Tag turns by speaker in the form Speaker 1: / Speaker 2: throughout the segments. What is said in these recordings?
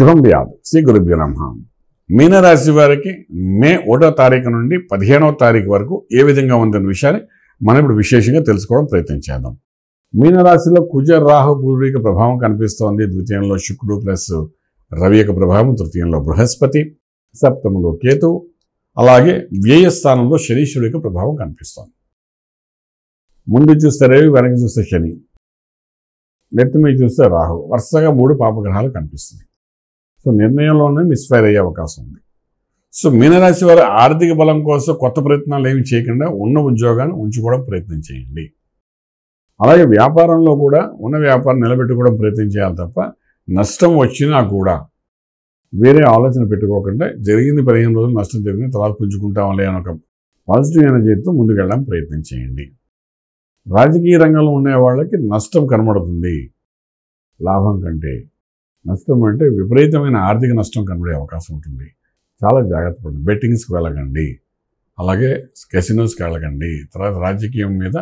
Speaker 1: శుభం వ్యాధు శ్రీ గురుభ్యో నమః. మీనరాశి వారికి మే 1వ తారీఖు నుండి 15వ తారీఖు వరకు ఏ విధంగా ఉందన్న విషయాన్ని మనం ఇప్పుడు విశేషంగా తెలుసుకోవడం ప్రయత్నం చేద్దాం. మీనరాశిలో కుజ రాహు గురుడు యొక్క ప్రభావం కనిపిస్తోంది. ద్వితీయంలో శుక్రుడు ప్లస్ రవి యొక్క ప్రభావం, తృతీయంలో బృహస్పతి, సప్తమంలో కేతు, అలాగే వ్యయస్థానంలో శనీశ్వరుడు యొక్క ప్రభావం కనిపిస్తోంది. ముందు చూస్తే రవి, వెనక చూస్తే శని, నెత్తి మీద చూస్తే రాహు, వరుసగా 3 పాపగ్రహాలు కనిపిస్తుంది. సో నిర్ణయంలోనే మిస్ఫైర్ అయ్యే అవకాశం ఉంది. సో మీనరాశి వారు ఆర్థిక బలం కోసం కొత్త ప్రయత్నాలు ఏమి చేయకుండా ఉన్న ఉద్యోగాన్ని ఉంచుకోవడం ప్రయత్నం చేయండి. అలాగే వ్యాపారంలో కూడా ఉన్న వ్యాపారం నిలబెట్టుకోవడం ప్రయత్నం చేయాలి తప్ప నష్టం వచ్చినా కూడా వేరే ఆలోచన పెట్టుకోకుండా జరిగింది 15 రోజులు నష్టం జరిగింది తర్వాత పుంజుకుంటాంలే అని ఒక పాజిటివ్ ఎనర్జీతో ముందుకెళ్ళడం ప్రయత్నం చేయండి. రాజకీయ రంగంలో ఉండే వాళ్ళకి నష్టం కనబడుతుంది. లాభం కంటే నష్టం అంటే విపరీతమైన ఆర్థిక నష్టం కనబడే అవకాశం ఉంటుంది. చాలా జాగ్రత్త పడండి. బెట్టింగ్స్కి వెళ్ళకండి, అలాగే కెసినోస్కి వెళ్ళకండి, తర్వాత రాజకీయం మీద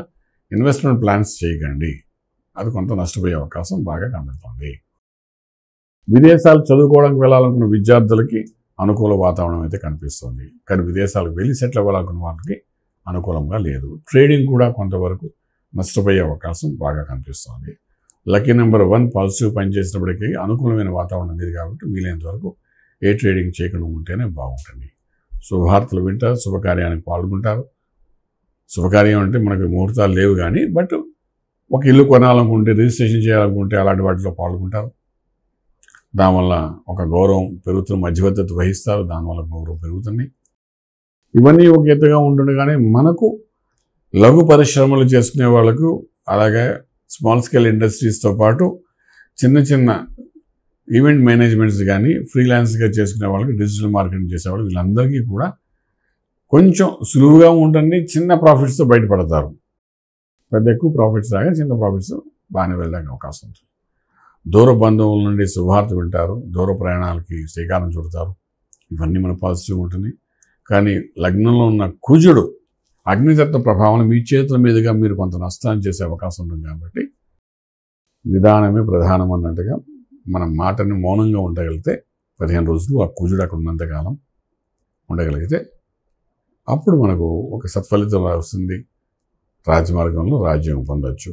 Speaker 1: ఇన్వెస్ట్మెంట్ ప్లాన్స్ చేయకండి. అది కొంత నష్టపోయే అవకాశం బాగా కనబడుతుంది. విదేశాలు చదువుకోవడానికి వెళ్ళాలనుకున్న విద్యార్థులకి అనుకూల వాతావరణం అయితే కనిపిస్తుంది. కానీ విదేశాలకు వెళ్ళి సెటిల్ అవ్వాలనుకున్న వాళ్ళకి అనుకూలంగా లేదు. ట్రేడింగ్ కూడా కొంతవరకు నష్టపోయే అవకాశం బాగా కనిపిస్తుంది. లక్కీ నెంబర్ 1 పాజిటివ్ పనిచేసినప్పటికీ అనుకూలమైన వాతావరణం లేదు కాబట్టి వీలైనంత వరకు ఏ ట్రేడింగ్ చేయకుండా ఉంటేనే బాగుంటుంది. శుభవార్తలు వింటారు, శుభకార్యానికి పాల్గొంటారు. శుభకార్యం అంటే మనకు ముహూర్తాలు లేవు కానీ బట్ ఒక ఇల్లు కొనాలనుకుంటే, రిజిస్ట్రేషన్ చేయాలనుకుంటే అలాంటి వాటిలో పాల్గొంటారు. దానివల్ల ఒక గౌరవం పెరుగుతుంది, మధ్యవర్తిత్వం వహిస్తారు, దానివల్ల గౌరవం పెరుగుతుంది. ఇవన్నీ ఒక ఎత్తుగా ఉంటుండగానే మనకు లఘు పరిశ్రమలు చేసుకునే వాళ్ళకు, అలాగే స్మాల్ స్కేల్ ఇండస్ట్రీస్తో పాటు చిన్న చిన్న ఈవెంట్ మేనేజ్మెంట్స్ కానీ ఫ్రీలాన్స్గా చేసుకునే వాళ్ళకి, డిజిటల్ మార్కెటింగ్ చేసేవాళ్ళు, వీళ్ళందరికీ కూడా కొంచెం సులువుగా ఉంటుంది. చిన్న ప్రాఫిట్స్తో బయటపడతారు. పెద్ద ఎక్కువ ప్రాఫిట్స్ రాగా చిన్న ప్రాఫిట్స్ బాగానే వెళ్ళడానికి అవకాశం ఉంటుంది. దూర బంధువుల నుండి శుభవార్త వింటారు, దూర ప్రయాణాలకి శ్రీకారం చుడతారు. ఇవన్నీ మన పాజిటివ్ ఉంటుంది. కానీ లగ్నంలో ఉన్న కుజుడు అగ్నితత్వ ప్రభావం మీ చేతుల మీదుగా మీరు కొంత నష్టాన్ని చేసే అవకాశం ఉంటుంది. కాబట్టి నిదానమే ప్రధానం అన్నట్టుగా మనం మాటని మౌనంగా ఉండగలిగితే 15 రోజులు ఆ కుజుడు అక్కడ ఉన్నంతకాలం ఉండగలిగితే అప్పుడు మనకు ఒక సత్ఫలితం వస్తుంది. రాజమార్గంలో రాజ్యం పొందవచ్చు.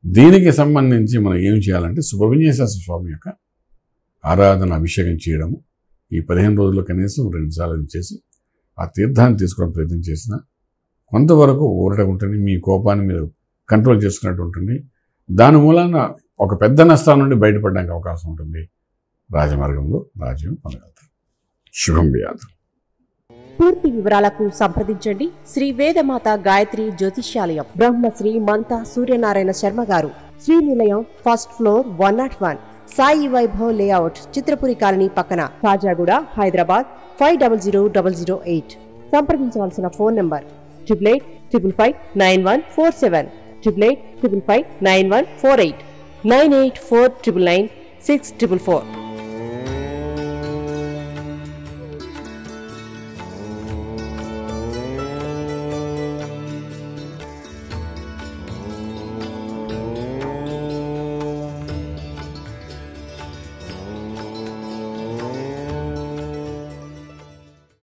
Speaker 1: దీనికి సంబంధించి మనం ఏం చేయాలంటే సుబ్రహ్మణ్యేశ్వర స్వామి యొక్క ఆరాధన, అభిషేకం చేయడము ఈ 15 రోజుల్లో కనీసం 2 సార్లు చేసి ఆ తీర్థాన్ని తీసుకోవడం ప్రయత్నం చేసిన కొంతవరకు ఊరట ఉంటుంది. మీ కోపాన్ని మీరు కంట్రోల్ చేసుకున్నట్టు ఉంటుంది. దాని మూలాన ఒక పెద్ద నష్టాల నుండి బయటపడడానికి అవకాశం ఉంటుంది. రాజమార్గంలో రాజ్యం పొందగలుగుతారు. శుభం వ్యాధు.
Speaker 2: పూర్తి వివరాలకు సంప్రదించండి శ్రీ వేదమాత గాయత్రి జ్యోతిష్యాలయం, బ్రహ్మశ్రీ మంతా సూర్యనారాయణ శర్మ గారు, Srinilayam, first floor, 101, Sai Vaibhav layout, Chitrapuri colony పక్కన, కాజాగూడ, హైదరాబాద్ 500008. సంప్రదించవలసిన ఫోన్ నంబర్ 8855559147, 8855559148, 98499644.